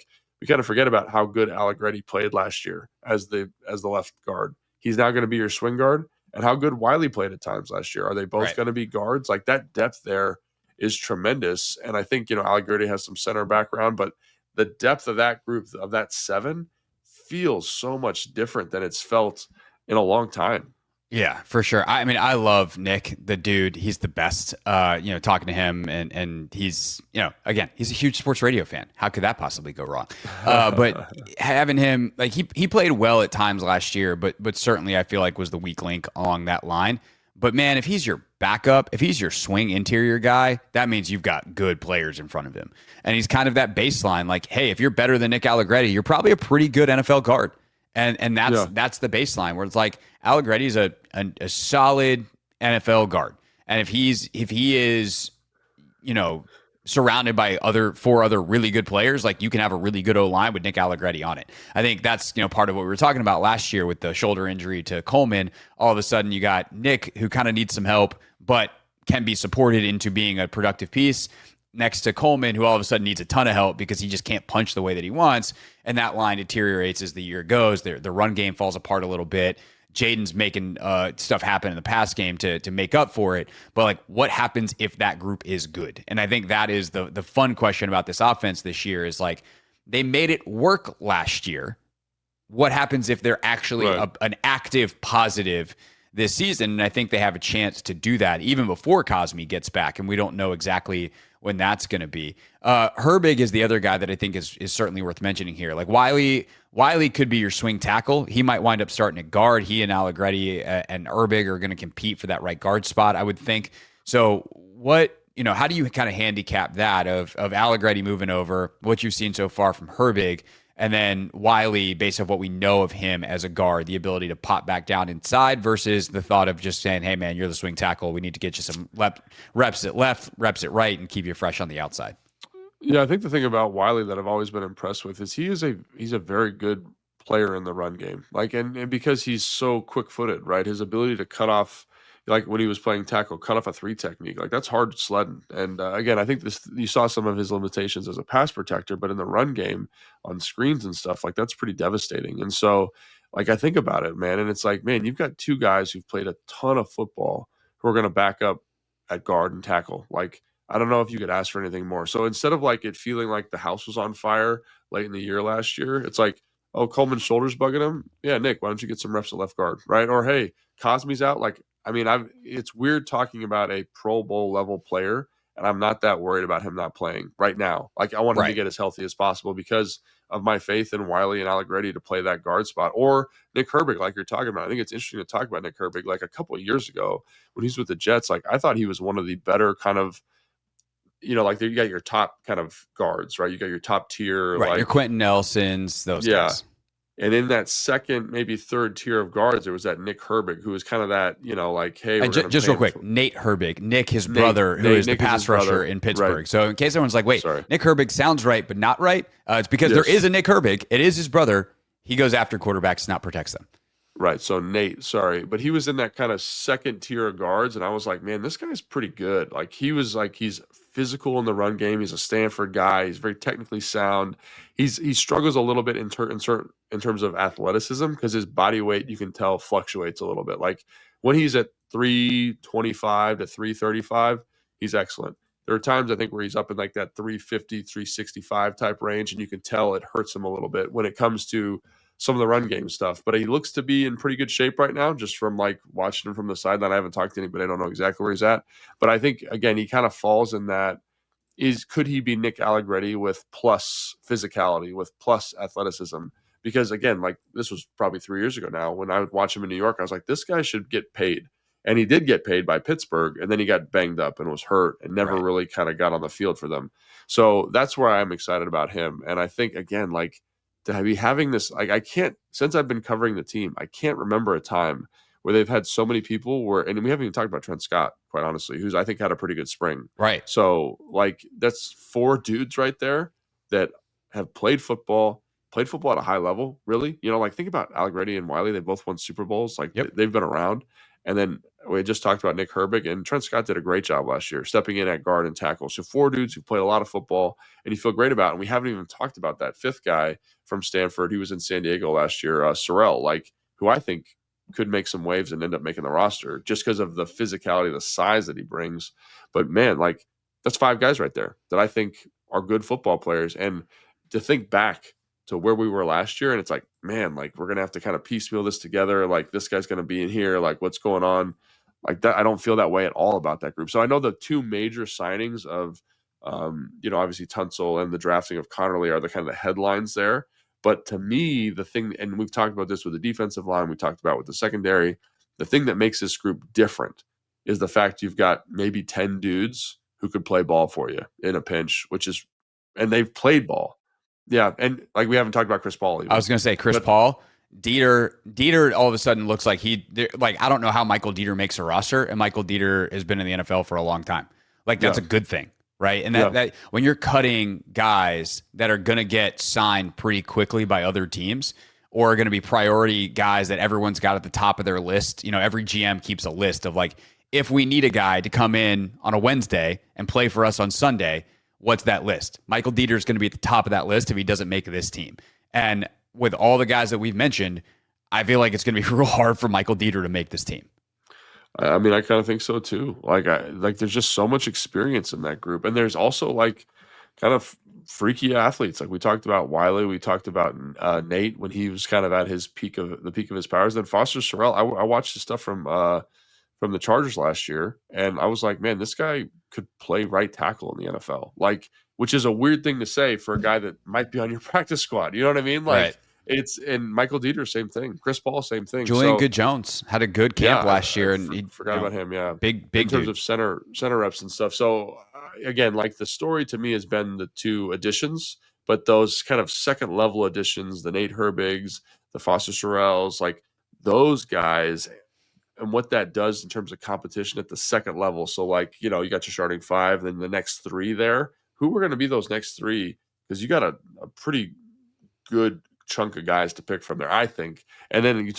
kind of forget about how good Allegretti played last year as the left guard. He's now going to be your swing guard, and how good Wylie played at times last year. Are they both going to be guards? That depth there is tremendous. And I think, Allegretti has some center background, but the depth of that group, of that seven, feels so much different than it's felt in a long time. Yeah, for sure. I mean, I love Nick, the dude. He's the best. Talking to him, and he's, again, he's a huge sports radio fan. How could that possibly go wrong? But having him, he played well at times last year, but certainly I feel like was the weak link along that line. But man, if he's your backup, if he's your swing interior guy, that means you've got good players in front of him. And he's kind of that baseline. Hey, if you're better than Nick Allegretti, you're probably a pretty good NFL guard. And that's the baseline where it's Allegretti's a solid NFL guard. And if he is, surrounded by four other really good players, you can have a really good O-line with Nick Allegretti on it. I think that's, part of what we were talking about last year with the shoulder injury to Coleman. All of a sudden you got Nick, who kind of needs some help, but can be supported into being a productive piece. next to Coleman, who all of a sudden needs a ton of help because he just can't punch the way that he wants. And that line deteriorates as the year goes. The run game falls apart a little bit. Jaden's making stuff happen in the pass game to make up for it. But like, what happens if that group is good? And I think that is the fun question about this offense this year is like, they made it work last year. What happens if they're actually an active positive this season? And I think they have a chance to do that even before Cosme gets back. And we don't know exactly when that's going to be. Herbig is the other guy that I think is certainly worth mentioning here. Like Wylie could be your swing tackle. He might wind up starting at guard. He and Allegretti and Herbig are going to compete for that right guard spot, I would think. So how do you kind of handicap that of Allegretti moving over, what you've seen so far from Herbig, and then Wylie, based on what we know of him as a guard, the ability to pop back down inside versus the thought of just saying, hey, man, you're the swing tackle. We need to get you some reps at left, reps at right, and keep you fresh on the outside. Yeah, I think the thing about Wylie that I've always been impressed with is he's a very good player in the run game. Like, and because he's so quick-footed, right? His ability to cut off, like when he was playing tackle, cut off a 3 technique, like that's hard sledding. And again, I think you saw some of his limitations as a pass protector, but in the run game on screens and stuff, like that's pretty devastating. And so, like I think about it, man, and it's like, man, you've got 2 guys who've played a ton of football who are going to back up at guard and tackle. Like, I don't know if you could ask for anything more. So instead of like it feeling like the house was on fire late in the year last year, it's like, oh, Coleman's shoulders bugging him. Yeah, Nick, why don't you get some reps at left guard, right? Or hey, Cosme's out. Like, I mean, it's weird talking about a Pro Bowl level player, and I'm not that worried about him not playing right now. Like, I want him to get as healthy as possible because of my faith in Wylie and Allegretti to play that guard spot. Or Nick Herbig, like you're talking about. I think it's interesting to talk about Nick Herbig. Like a couple of years ago when he's with the Jets, like I thought he was one of the better kind of, like you got your top kind of guards, right? You got your top tier. Right, like your Quentin Nelsons, those guys. And in that second, maybe third tier of guards, there was that Nick Herbig, who was kind of that, like, hey, just real quick, Nate Herbig, Nick, his brother, who is the pass rusher in Pittsburgh. Right. So in case everyone's like, wait, Nick Herbig sounds right, but not right, it's because there is a Nick Herbig. It is his brother. He goes after quarterbacks, not protects them. Right. So Nate, sorry, but he was in that kind of second tier of guards, and I was like, man, this guy's pretty good. Like he's physical in the run game. He's a Stanford guy. He's very technically sound. He struggles a little bit in terms of athleticism because his body weight, you can tell, fluctuates a little bit. Like when he's at 325 to 335, he's excellent. There are times I think where he's up in like that 350, 365 type range, and you can tell it hurts him a little bit when it comes to some of the run game stuff. But he looks to be in pretty good shape right now, just from like watching him from the sideline. I haven't talked to anybody. I don't know exactly where he's at. But I think, again, he kind of falls in that. Could he be Nick Allegretti with plus physicality, with plus athleticism? Because, again, like this was probably 3 years ago now. When I would watch him in New York, I was like, this guy should get paid. And he did get paid by Pittsburgh, and then he got banged up and was hurt and never really kind of got on the field for them. So that's where I'm excited about him. And I think, again, like, to be having this, like I can't, since I've been covering the team, I can't remember a time where they've had so many people and we haven't even talked about Trent Scott, quite honestly, who's I think had a pretty good spring. Right. So like that's 4 dudes right there that have played football at a high level, really. Like think about Allegretti and Wylie. They both won Super Bowls. Like they've been around. And then we just talked about Nick Herbig, and Trent Scott did a great job last year stepping in at guard and tackle. So 4 dudes who played a lot of football and you feel great about. And we haven't even talked about that 5th guy from Stanford. He was in San Diego last year, Sarell, like who I think could make some waves and end up making the roster just because of the physicality, the size that he brings. But man, like that's 5 guys right there that I think are good football players. And to think back to where we were last year, and it's like, man, like we're gonna have to kind of piecemeal this together. Like this guy's gonna be in here. Like what's going on? Like that, I don't feel that way at all about that group. So I know the 2 major signings of, obviously Tunsil and the drafting of Conerly are the kind of the headlines there. But to me, the thing, and we've talked about this with the defensive line, we talked about with the secondary, the thing that makes this group different is the fact you've got maybe 10 dudes who could play ball for you in a pinch, and they've played ball. Yeah, and like we haven't talked about Chris Paul even. I was going to say Paul. Deiter all of a sudden looks like I don't know how Michael Deiter makes a roster, and Michael Deiter has been in the NFL for a long time. Like that's a good thing, right? And that when you're cutting guys that are going to get signed pretty quickly by other teams or are going to be priority guys that everyone's got at the top of their list, every GM keeps a list of like, if we need a guy to come in on a Wednesday and play for us on Sunday, what's that list? Michael Deiter is going to be at the top of that list if he doesn't make this team. And with all the guys that we've mentioned, I feel like it's going to be real hard for Michael Deiter to make this team. I mean, I kind of think so too. Like there's just so much experience in that group, and there's also like kind of freaky athletes. Like we talked about Wylie, we talked about Nate when he was kind of at his peak of his powers. Then Foster Sarell, I watched the stuff from the Chargers last year, and I was like, man, this guy could play right tackle in the NFL. Like, which is a weird thing to say for a guy that might be on your practice squad. You know what I mean? Like. Right. And Michael Deiter, same thing. Chris Paul, same thing. Jaylin Jones had a good camp last year, and he forgot about him. Yeah, big in terms dude. of center reps and stuff. So again, like the story to me has been the two additions, but those kind of second level additions, the Nate Herbigs, the Foster Sarells, like those guys, and what that does in terms of competition at the second level. So like you got your starting five, then the next three there. Who are going to be those next three? Because you got a pretty good chunk of guys to pick from there, I think. And then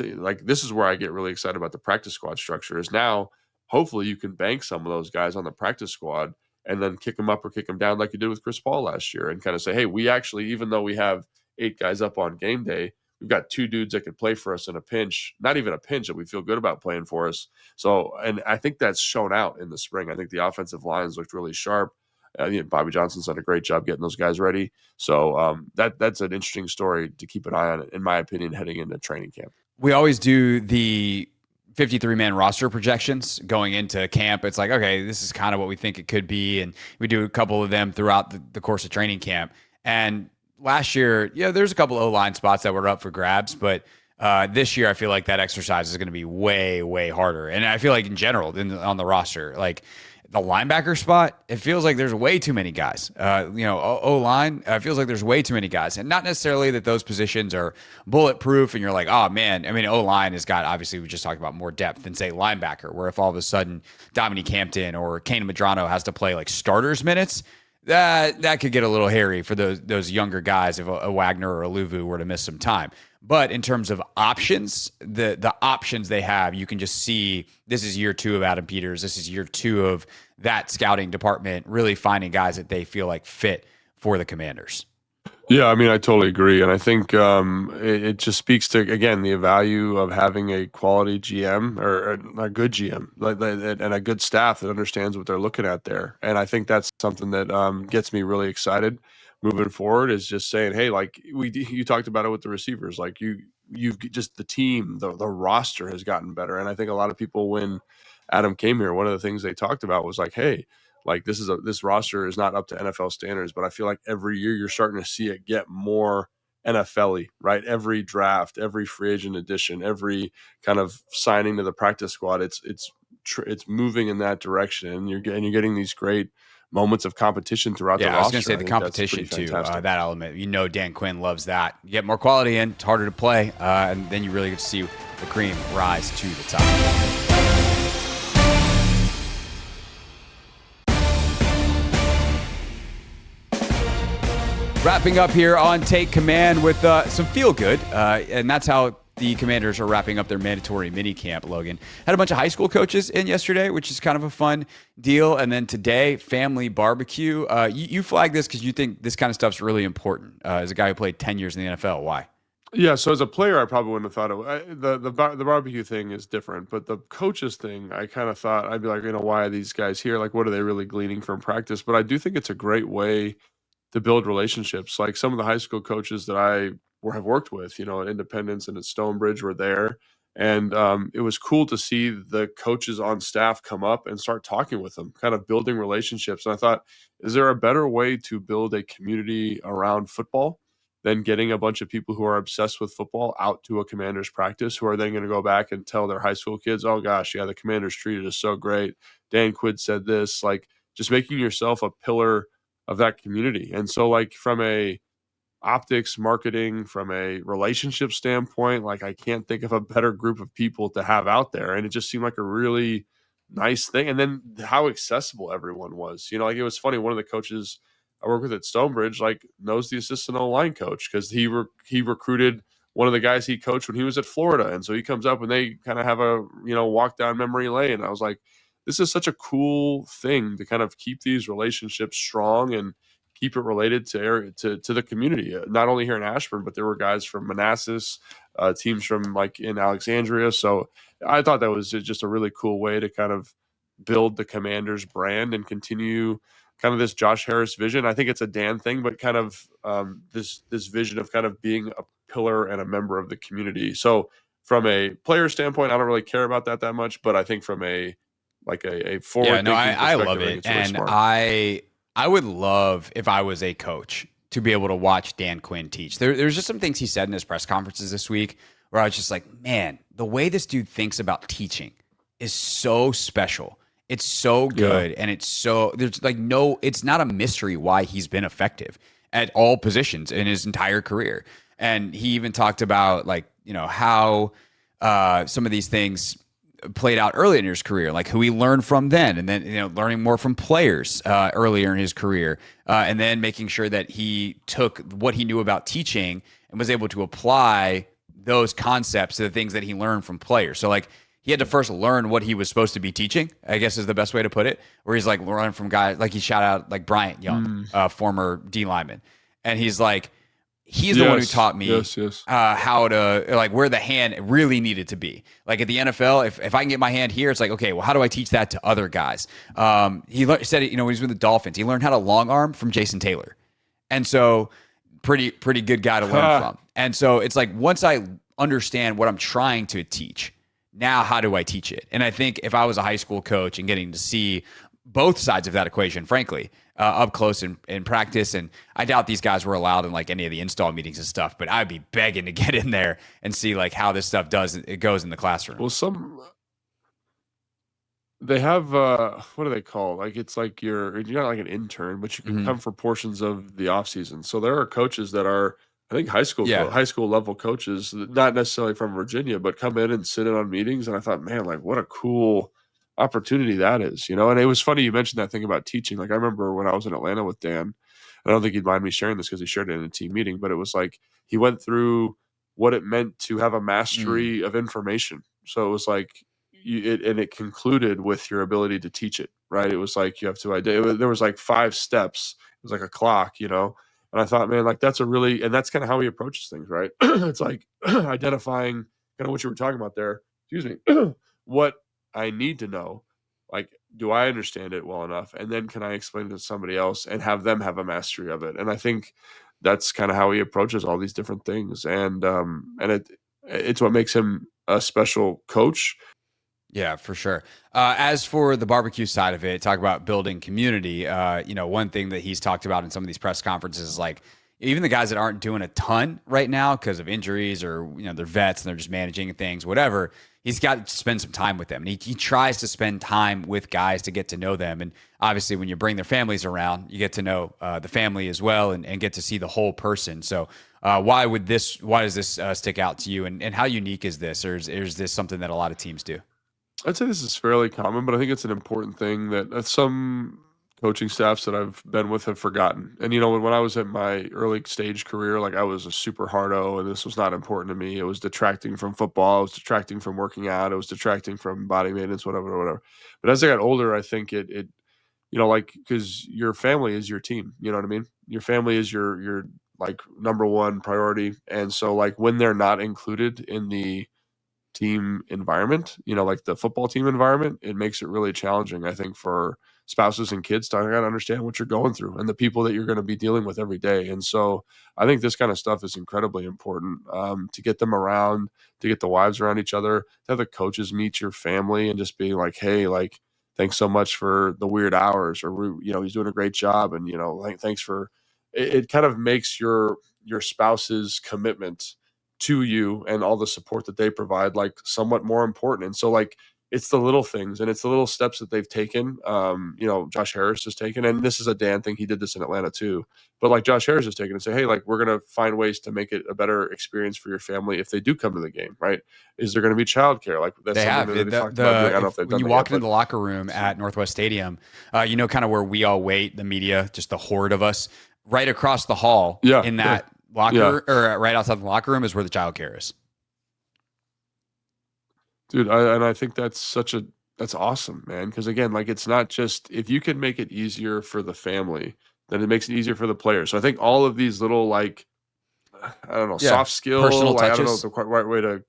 this is where I get really excited about the practice squad structure is now hopefully you can bank some of those guys on the practice squad and then kick them up or kick them down like you did with Chris Paul last year and kind of say, hey, we actually, even though we have 8 guys up on game day, we've got 2 dudes that can play for us in a pinch, not even a pinch that we feel good about playing for us. So, and I think that's shown out in the spring. I think the offensive lines looked really sharp. Bobby Johnson's done a great job getting those guys ready. So that's an interesting story to keep an eye on, in my opinion, heading into training camp. We always do the 53-man roster projections going into camp. It's like, okay, this is kind of what we think it could be. And we do a couple of them throughout the course of training camp. And last year, there's a couple of O-line spots that were up for grabs, but this year I feel like that exercise is going to be way, way harder. And I feel like in general on the roster, like the linebacker spot, it feels like there's way too many guys. O-line, it feels like there's way too many guys. And not necessarily that those positions are bulletproof and you're like, oh, man. I mean, O-line has got, obviously, we just talked about more depth than, say, linebacker, where if all of a sudden Dominique Hampton or Kane Medrano has to play, like, starters minutes, that could get a little hairy for those younger guys if a Wagner or a Luvu were to miss some time. But in terms of options, the options they have, you can just see this is year 2 of Adam Peters. This is year 2 of that scouting department really finding guys that they feel like fit for the Commanders. Yeah, I mean, I totally agree. And I think it just speaks to, again, the value of having a quality GM or a good GM and a good staff that understands what they're looking at there. And I think that's something that gets me really excited moving forward is just saying, hey, like you talked about it with the receivers, like you've just the team, the roster has gotten better. And I think a lot of people, when Adam came here, one of the things they talked about was like, hey, like this roster is not up to NFL standards, but I feel like every year you're starting to see it get more NFL-y, right? Every draft, every free agent addition, every kind of signing to the practice squad, it's moving in that direction, and you're getting these great moments of competition throughout the roster. I was going to say the competition too, that element. Dan Quinn loves that. You get more quality in, it's harder to play, and then you really get to see the cream rise to the top. Wrapping up here on Take Command with some feel good, and that's how the Commanders are wrapping up their mandatory minicamp. Logan had a bunch of high school coaches in yesterday, which is kind of a fun deal. And then today, family barbecue. You flagged this because you think this kind of stuff's really important. As a guy who played 10 years in the NFL, why? Yeah, so as a player, I probably wouldn't have thought of the barbecue thing is different, but the coaches thing, I kind of thought I'd be like, why are these guys here? Like, what are they really gleaning from practice? But I do think it's a great way to build relationships. Like some of the high school coaches that I have worked with, at Independence and at Stonebridge were there. And it was cool to see the coaches on staff come up and start talking with them, kind of building relationships. And I thought, is there a better way to build a community around football than getting a bunch of people who are obsessed with football out to a Commanders practice, who are then going to go back and tell their high school kids, oh gosh, yeah, the Commanders treated us so great. Dan Quinn said this, like just making yourself a pillar of that community. And so like from a optics, marketing, from a relationship standpoint, like I can't think of a better group of people to have out there. And it just seemed like a really nice thing. And then how accessible everyone was, like it was funny. One of the coaches I work with at Stonebridge, like knows the assistant O-line coach because he recruited one of the guys he coached when he was at Florida. And so he comes up and they kind of have a, walk down memory lane. And I was like, this is such a cool thing to kind of keep these relationships strong and keep it related to the community, not only here in Ashburn, but there were guys from Manassas, teams from like in Alexandria. So I thought that was just a really cool way to kind of build the Commanders brand and continue kind of this Josh Harris vision. I think it's a Dan thing, but kind of this vision of kind of being a pillar and a member of the community. So from a player standpoint, I don't really care about that much, but I think from a forward thinking I love it. it's really And smart. I would love if I was a coach to be able to watch Dan Quinn teach. There's just some things he said in his press conferences this week where I was just like, man, the way this dude thinks about teaching is so special. It's so good. And there's like it's not a mystery why he's been effective at all positions in his entire career. And he even talked about like, how some of these things played out early in his career, like who he learned from then, and then learning more from players earlier in his career, and then making sure that he took what he knew about teaching and was able to apply those concepts to the things that he learned from players. So like he had to first learn what he was supposed to be teaching, I guess is the best way to put it, where he's like learning from guys like he shout out like Bryant Young, former D lineman, and he's like, he's the one who taught me how to, like, where the hand really needed to be. Like at the NFL, if I can get my hand here, it's like, okay, well, how do I teach that to other guys? He said it, when he was with the Dolphins, he learned how to long arm from Jason Taylor. And so pretty good guy to learn from. And so it's like, once I understand what I'm trying to teach, now how do I teach it? And I think if I was a high school coach and getting to see both sides of that equation, frankly, up close in practice. And I doubt these guys were allowed in like any of the install meetings and stuff, but I'd be begging to get in there and see like how this stuff goes in the classroom. Well, they have, what do they call? Like, it's like you're not like an intern, but you can come for portions of the off season. So there are coaches that are, I think high school level coaches, not necessarily from Virginia, but come in and sit in on meetings. And I thought, man, like what a cool opportunity that is, and it was funny you mentioned that thing about teaching. Like I remember when I was in Atlanta with Dan, I don't think he'd mind me sharing this because he shared it in a team meeting, but it was like he went through what it meant to have a mastery of information. So it was like it concluded with your ability to teach it, right? It was like you have to there was like 5 steps. It was like a clock, and I thought, man, like that's and that's kind of how he approaches things, right? It's like identifying kind of what you were talking about there, excuse me, what I need to know, like, do I understand it well enough? And then can I explain it to somebody else and have them have a mastery of it? And I think that's kind of how he approaches all these different things. And it's what makes him a special coach. Yeah, for sure. As for the barbecue side of it, talk about building community. One thing that he's talked about in some of these press conferences is like, even the guys that aren't doing a ton right now because of injuries or, they're vets and they're just managing things, whatever, he's got to spend some time with them. And he tries to spend time with guys to get to know them. And obviously when you bring their families around, you get to know the family as well and get to see the whole person. So why does this stick out to you? And how unique is this? Or is this something that a lot of teams do? I'd say this is fairly common, but I think it's an important thing that some coaching staffs that I've been with have forgotten. And, when I was at my early stage career, like I was a super hardo and this was not important to me. It was detracting from football. It was detracting from working out. It was detracting from body maintenance, whatever. But as I got older, I think it because your family is your team, you know what I mean? Your family is your like number one priority. And so like when they're not included in the team environment, like the football team environment, it makes it really challenging, I think, for spouses and kids to understand what you're going through and the people that you're going to be dealing with every day. And so I think this kind of stuff is incredibly important, to get them around, to get the wives around each other, to have the coaches meet your family and just be like, hey, like, thanks so much for the weird hours, or, he's doing a great job. And, like, thanks for it kind of makes your spouse's commitment to you and all the support that they provide like somewhat more important. And so like it's the little things and it's the little steps that they've taken. Josh Harris has taken, and this is a Dan thing. He did this in Atlanta too, but like Josh Harris has taken and say, hey, like we're going to find ways to make it a better experience for your family if they do come to the game, right? Is there going to be childcare? Like that's they have. That they talked about. I don't know if they've when done you that walk yet, into the locker room at Northwest Stadium, kind of where we all wait, the media, just the horde of us, right across the hall in that locker or right outside the locker room is where the child care is. Dude, I think that's awesome, man. Because again, like it's not just if you can make it easier for the family, then it makes it easier for the player. So I think all of these little, like, I don't know, soft skill, personal like, I don't know touches. the quite right way to,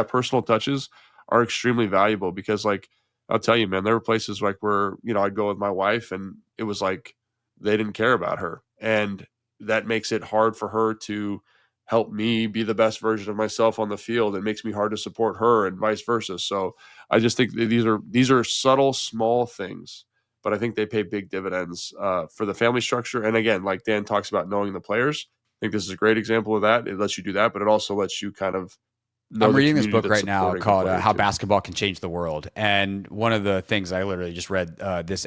personal touches are extremely valuable, because, like, I'll tell you, man, there were places like where, I'd go with my wife and it was like they didn't care about her. And that makes it hard for her to help me be the best version of myself on the field. It makes me hard to support her and vice versa. So I just think that these are subtle, small things, but I think they pay big dividends for the family structure. And again, like Dan talks about knowing the players, I think this is a great example of that. It lets you do that, but it also lets you kind of know I'm the reading this community book right that's now supporting the called player How too. Basketball Can Change the World. And one of the things I literally just read this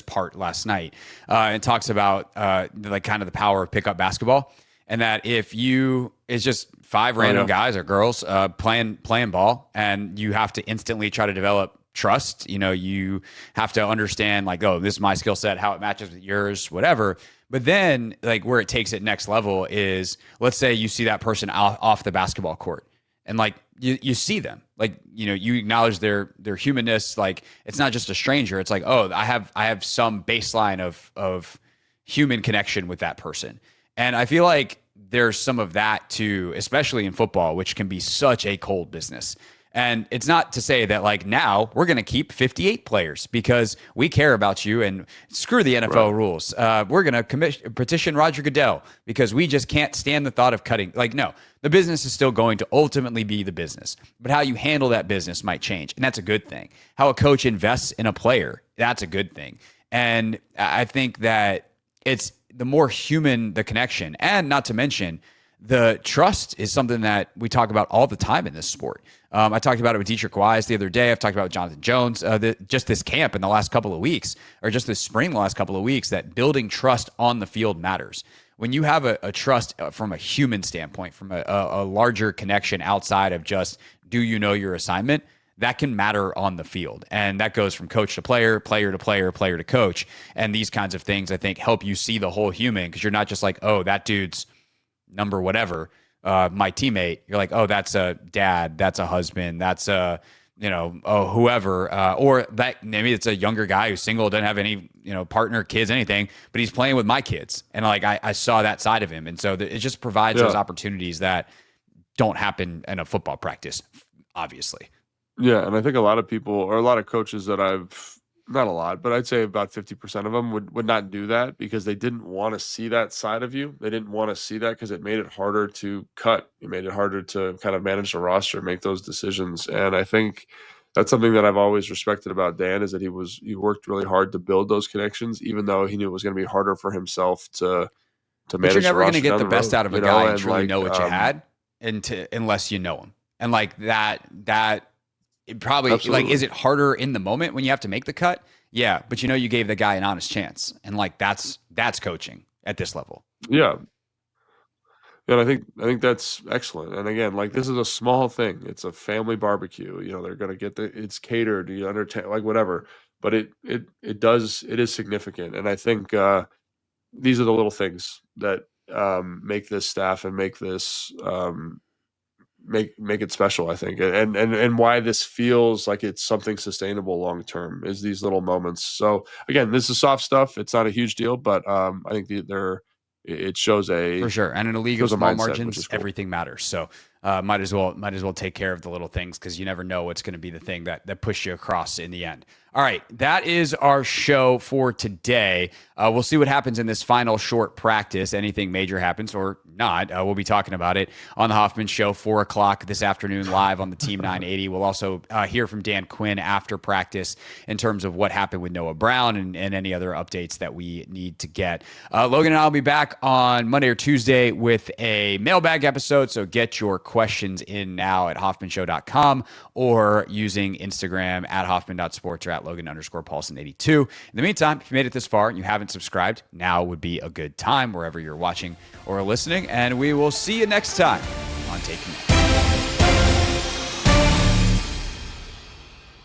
part last night. It talks about like kind of the power of pickup basketball. And that it's just 5 random guys or girls playing ball, and you have to instantly try to develop trust. You have to understand, like, oh, this is my skill set, how it matches with yours, whatever. But then, like, where it takes it next level is, let's say you see that person off the basketball court, and like you see them, like, you acknowledge their humanness. Like, it's not just a stranger. It's like, oh, I have some baseline of human connection with that person. And I feel like there's some of that too, especially in football, which can be such a cold business. And it's not to say that, like, now we're going to keep 58 players because we care about you and screw the NFL rules. We're going to petition Roger Goodell because we just can't stand the thought of cutting. Like, no, the business is still going to ultimately be the business, but how you handle that business might change. And that's a good thing. How a coach invests in a player, that's a good thing. And I think that it's the more human the connection, and not to mention the trust is something that we talk about all the time in this sport. I talked about it with Deiter Wise the other day. I've talked about it with Jonathan Jones just this camp in the last couple of weeks, or just this spring, the last couple of weeks, that building trust on the field matters. When you have a trust from a human standpoint, from a larger connection outside of just, do you know your assignment, that can matter on the field. And that goes from coach to player, player to player, player to coach. And these kinds of things, I think, help you see the whole human, because you're not just like, oh, that dude's number whatever, my teammate. You're like, oh, that's a dad, that's a husband, that's a, whoever, or that maybe it's a younger guy who's single, doesn't have any, partner, kids, anything, but he's playing with my kids. And like, I saw that side of him. And so it just provides those opportunities that don't happen in a football practice, obviously. Yeah, and I think a lot of people, or a lot of coaches that not a lot, but I'd say about 50% of them would not do that because they didn't want to see that side of you. They didn't want to see that because it made it harder to cut. It made it harder to kind of manage the roster, make those decisions. And I think that's something that I've always respected about Dan, is that he worked really hard to build those connections, even though he knew it was going to be harder for himself to manage. But you're never going to get the best out of a guy and truly like, know what you had unless you know him. And like that. It probably, absolutely. Like, is it harder in the moment when you have to make the cut? Yeah, but you gave the guy an honest chance, and like that's coaching at this level. Yeah, and I think that's excellent. And again, like, this is a small thing. It's a family barbecue. They're gonna get it's catered. You understand, like, whatever. But it is significant, and I think these are the little things that make this staff and make this. Make it special, I think, and why this feels like it's something sustainable long term is these little moments. So again, this is soft stuff. It's not a huge deal, but I think it shows for sure. And in a league of small margins, cool. Everything matters. So might as well take care of the little things, because you never know what's going to be the thing that push you across in the end. All right, that is our show for today. We'll see what happens in this final short practice. Anything major happens or not, we'll be talking about it on the Hoffman Show, 4 o'clock this afternoon, live on the Team 980. We'll also hear from Dan Quinn after practice in terms of what happened with Noah Brown and any other updates that we need to get. Logan and I will be back on Monday or Tuesday with a mailbag episode, so get your questions in now at hoffmanshow.com or using Instagram at hoffman.sports or at Logan_Paulson82. In the meantime, if you made it this far and you haven't subscribed, now would be a good time wherever you're watching or listening, and we will see you next time on Take Command.